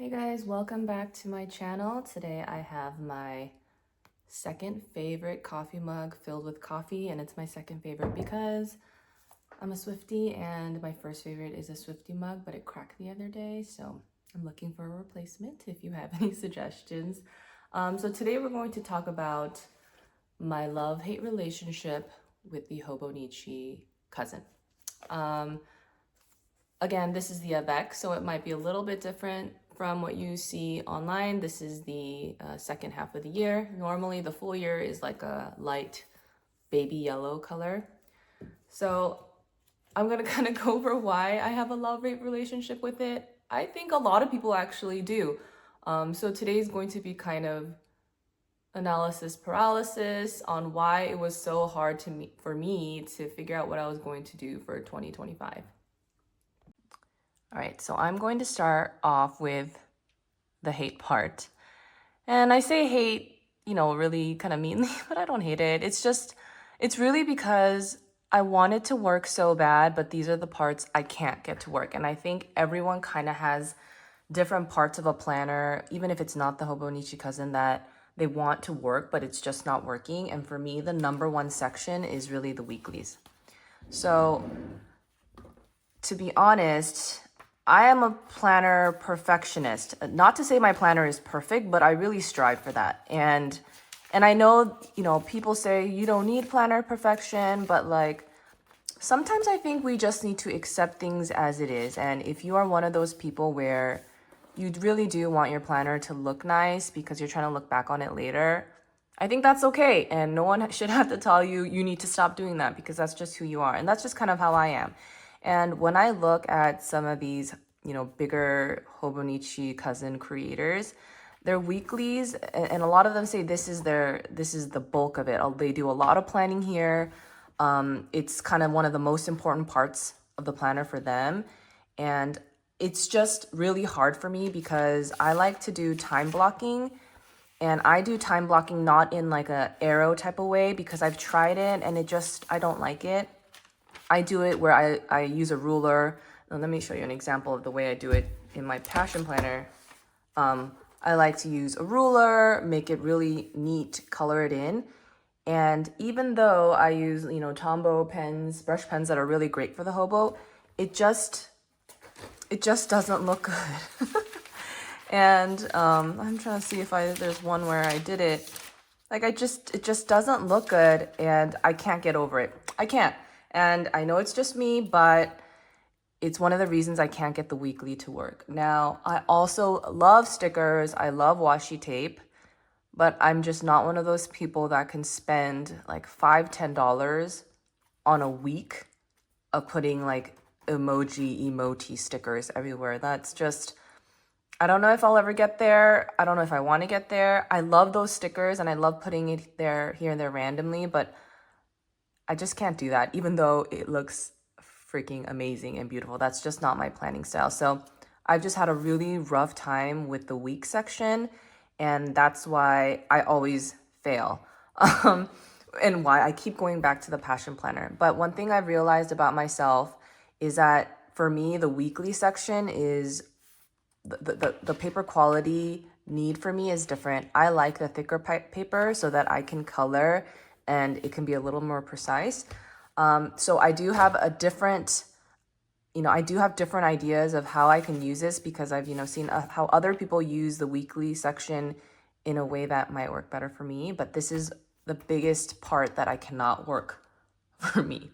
Hey guys, welcome back to my channel. Today I have my second favorite coffee mug filled with coffee, and it's my second favorite because I'm a Swiftie and my first favorite is a Swiftie mug, but it cracked the other day, so I'm looking for a replacement if you have any suggestions. So today we're going to talk about my love-hate relationship with the Hobonichi Cousin. Again, this is the avec, so it might be a little bit different from what you see online. This is the second half of the year. Normally the full year is like a light baby yellow color. So I'm gonna kind of go over why I have a love-hate relationship with it. I think a lot of people actually do. So today is going to be kind of analysis paralysis on why it was so hard for me to figure out what I was going to do for 2025. All right, so I'm going to start off with the hate part. And I say hate, really kind of meanly, but I don't hate it. It's really because I want it to work so bad, but these are the parts I can't get to work. And I think everyone kind of has different parts of a planner, even if it's not the Hobonichi Cousin, that they want to work, but it's just not working. And for me, the number one section is really the weeklies. So to be honest, I am a planner perfectionist. Not to say my planner is perfect, but I really strive for that. And I know, people say you don't need planner perfection, but like sometimes I think we just need to accept things as it is. And if you are one of those people where you really do want your planner to look nice because you're trying to look back on it later, I think that's okay. And no one should have to tell you you need to stop doing that, because that's just who you are. And that's just kind of how I am. And when I look at some of these, bigger Hobonichi Cousin creators, their weeklies, and a lot of them say this is the bulk of it. They do a lot of planning here. It's kind of one of the most important parts of the planner for them. And it's just really hard for me because I like to do time blocking. And I do time blocking not in like a arrow type of way, because I've tried it and I don't like it. I do it where I use a ruler. Now, let me show you an example of the way I do it in my passion planner. I like to use a ruler, make it really neat, color it in. And even though I use, Tombow pens, brush pens that are really great for the hobo, it just doesn't look good. And I'm trying to see if there's one where I did it. Like it just doesn't look good, and I can't get over it. I can't. And I know it's just me, but it's one of the reasons I can't get the weekly to work. Now, I also love stickers. I love washi tape, but I'm just not one of those people that can spend like $5-10 on a week of putting like emoji stickers everywhere. That's just, I don't know if I'll ever get there. I don't know if I want to get there. I love those stickers and I love putting it there, here and there randomly, but I just can't do that, even though it looks freaking amazing and beautiful. That's just not my planning style. So I've just had a really rough time with the week section, and that's why I always fail. And why I keep going back to the passion planner. But one thing I've realized about myself is that for me, the weekly section is the paper quality need for me is different. I like the thicker paper so that I can color and it can be a little more precise. So I do have different ideas of how I can use this, because I've, seen how other people use the weekly section in a way that might work better for me. But this is the biggest part that I cannot work for me.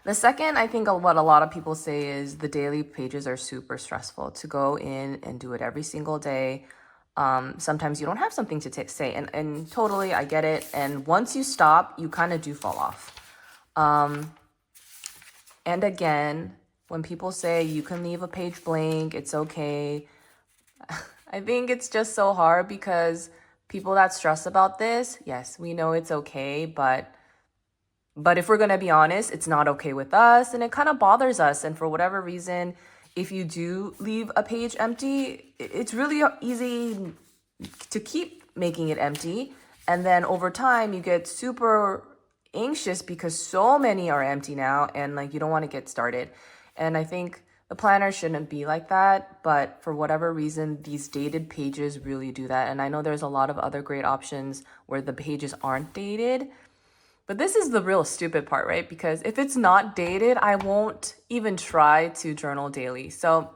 The second, I think what a lot of people say is the daily pages are super stressful to go in and do it every single day. Sometimes you don't have something to say, and totally, I get it. And once you stop, you kind of do fall off. And again, when people say you can leave a page blank, it's okay. I think it's just so hard because people that stress about this, yes, we know it's okay, but if we're going to be honest, it's not okay with us, and it kind of bothers us. And for whatever reason, if you do leave a page empty, it's really easy to keep making it empty. And then over time, you get super anxious because so many are empty now, and like you don't want to get started. And I think The planner shouldn't be like that, but for whatever reason, these dated pages really do that. And I know there's a lot of other great options where the pages aren't dated, but this is the real stupid part, right? Because if it's not dated, I won't even try to journal daily. So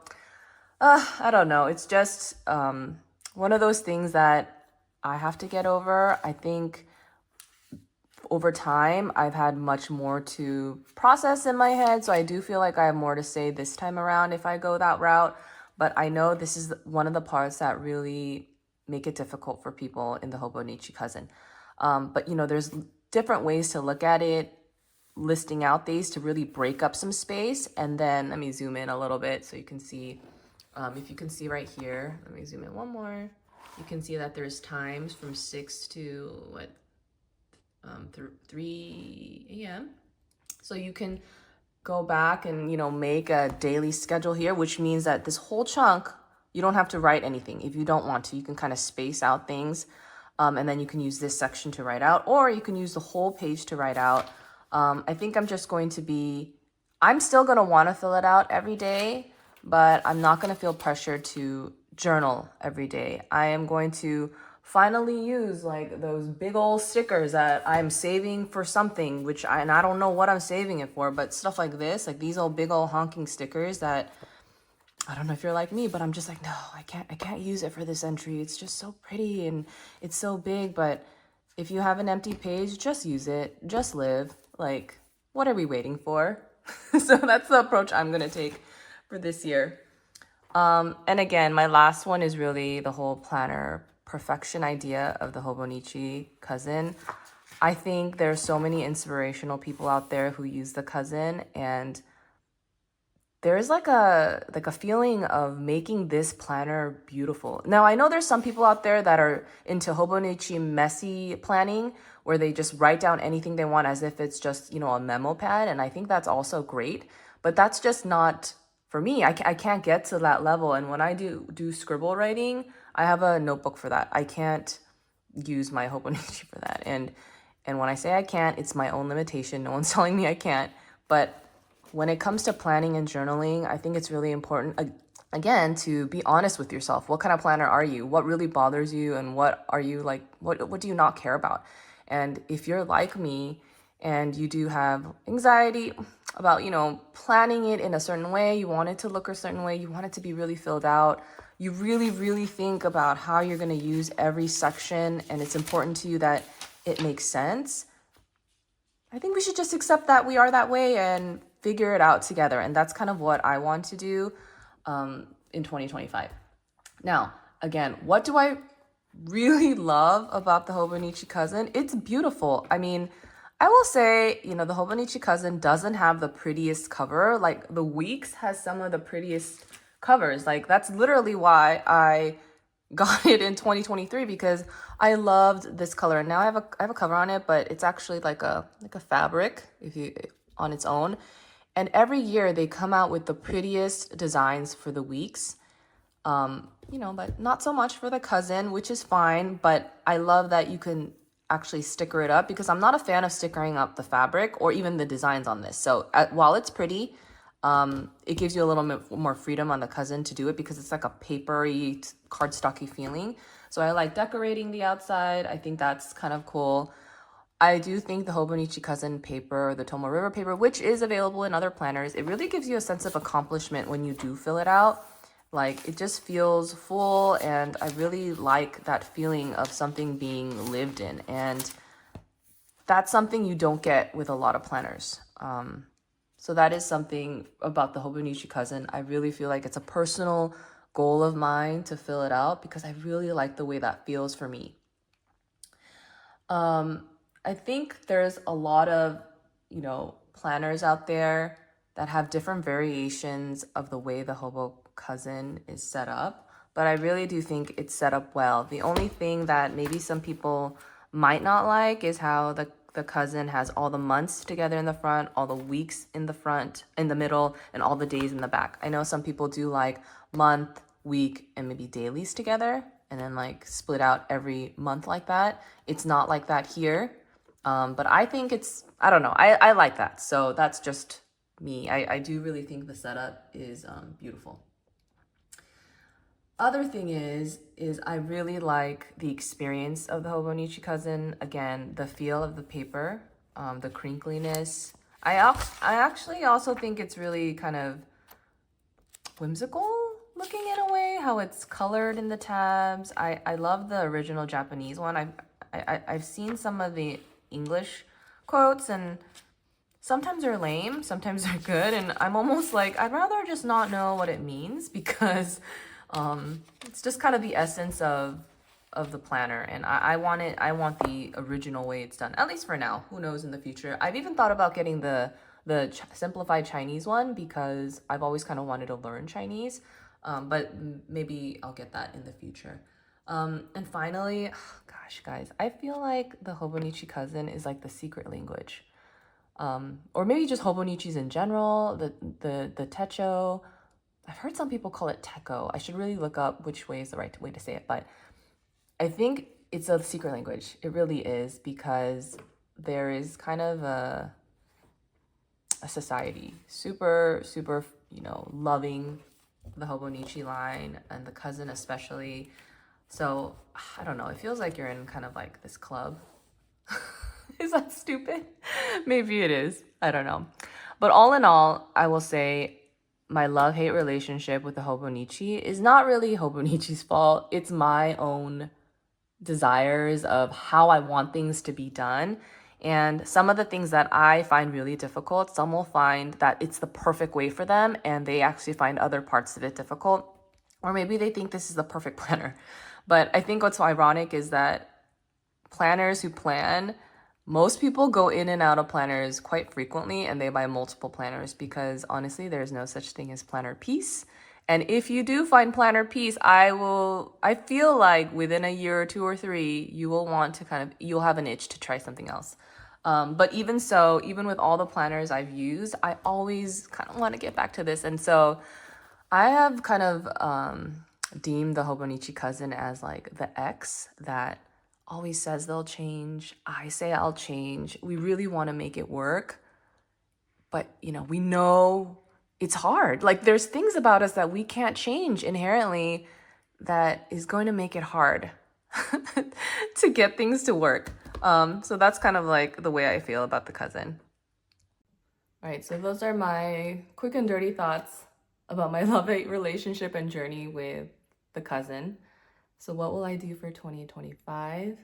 I don't know. It's just one of those things that I have to get over. I think over time, I've had much more to process in my head. So I do feel like I have more to say this time around if I go that route. But I know this is one of the parts that really make it difficult for people in the Hobonichi Cousin. But, there's different ways to look at it, listing out these to really break up some space. And then let me zoom in a little bit so you can see. If you can see right here, let me zoom in one more. You can see that there's times from 6 to 3 a.m. So you can go back and, make a daily schedule here, which means that this whole chunk, you don't have to write anything. If you don't want to, you can kind of space out things. And then you can use this section to write out, or you can use the whole page to write out. I think I'm still going to want to fill it out every day, but I'm not going to feel pressured to journal every day. I am going to finally use like those big old stickers that I'm saving for something, and I don't know what I'm saving it for, but stuff like this, like these old big old honking stickers that I don't know if you're like me, but I'm just like, no, I can't use it for this entry. It's just so pretty and it's so big. But if you have an empty page, just use it, just live. Like, what are we waiting for? So that's the approach I'm going to take for this year. And again, my last one is really the whole planner perfection idea of the Hobonichi Cousin. I think there's so many inspirational people out there who use the Cousin, and there's like a feeling of making this planner beautiful. Now, I know there's some people out there that are into Hobonichi messy planning, where they just write down anything they want as if it's just, a memo pad. And I think that's also great, but that's just not for me. I can't get to that level. And when I do scribble writing, I have a notebook for that. I can't use my Hobonichi for that. And when I say I can't, it's my own limitation. No one's telling me I can't. But when it comes to planning and journaling, I think it's really important, again, to be honest with yourself. What kind of planner are you? What really bothers you? And what are you like? What do you not care about? And if you're like me and you do have anxiety about, planning it in a certain way, you want it to look a certain way, you want it to be really filled out, you really, really think about how you're going to use every section, and it's important to you that it makes sense, I think we should just accept that we are that way and figure it out together. And that's kind of what I want to do in 2025. Now, again, what do I really love about the Hobonichi Cousin? It's beautiful. I mean, I will say, the Hobonichi Cousin doesn't have the prettiest cover. Like, the Weeks has some of the prettiest covers. Like, that's literally why I got it in 2023, because I loved this color. Now I have a cover on it, but it's actually like a fabric on its own. And every year they come out with the prettiest designs for the Weeks. But not so much for the Cousin, which is fine. But I love that you can actually sticker it up, because I'm not a fan of stickering up the fabric or even the designs on this. So while it's pretty, it gives you a little bit more freedom on the Cousin to do it, because it's like a papery, cardstocky feeling. So I like decorating the outside. I think that's kind of cool. I do think the Hobonichi Cousin paper, the Tomo River paper, which is available in other planners, it really gives you a sense of accomplishment when you do fill it out. Like, it just feels full, and I really like that feeling of something being lived in. And that's something you don't get with a lot of planners. So that is something about the Hobonichi Cousin. I really feel like it's a personal goal of mine to fill it out, because I really like the way that feels for me. I think there's a lot of, planners out there that have different variations of the way the Hobo Cousin is set up, but I really do think it's set up well. The only thing that maybe some people might not like is how the Cousin has all the months together in the front, all the weeks in the front, in the middle, and all the days in the back. I know some people do like month, week, and maybe dailies together, and then like split out every month like that. It's not like that here. But I think I don't know. I like that. So that's just me. I do really think the setup is beautiful. Other thing is I really like the experience of the Hobonichi Cousin. Again, the feel of the paper, the crinkliness. I actually also think it's really kind of whimsical looking in a way, how it's colored in the tabs. I love the original Japanese one. I've seen some of the English quotes, and sometimes they're lame, sometimes they're good, and I'm almost like, I'd rather just not know what it means, because it's just kind of the essence of the planner, and I want the original way it's done, at least for now. Who knows in the future? I've even thought about getting the simplified Chinese one, because I've always kind of wanted to learn Chinese, but maybe I'll get that in the future. And finally, gosh, guys, I feel like the Hobonichi Cousin is like the secret language. Or maybe just Hobonichis in general, the Techo. I've heard some people call it Techo. I should really look up which way is the right way to say it, but I think it's a secret language. It really is, because there is kind of a society super, super, loving the Hobonichi line, and the cousin especially. So I don't know. It feels like you're in kind of like this club. Is that stupid? Maybe it is. I don't know. But all in all, I will say my love-hate relationship with the Hobonichi is not really Hobonichi's fault. It's my own desires of how I want things to be done. And some of the things that I find really difficult, some will find that it's the perfect way for them, and they actually find other parts of it difficult. Or maybe they think this is the perfect planner. But I think what's so ironic is that planners who plan, most people go in and out of planners quite frequently, and they buy multiple planners, because honestly, there's no such thing as planner peace. And if you do find planner peace, I feel like within a year or two or three, you will want to you'll have an itch to try something else. But even so, even with all the planners I've used, I always kind of want to get back to this. And so I have kind of deemed the Hobonichi Cousin as like the ex that always says they'll change. I say I'll change. We really want to make it work. But, we know it's hard. Like, there's things about us that we can't change inherently that is going to make it hard to get things to work. So that's kind of like the way I feel about the cousin. All right, so those are my quick and dirty thoughts about my love-hate relationship and journey with the cousin. So what will I do for 2025?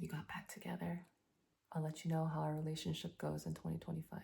We got back together. I'll let you know how our relationship goes in 2025.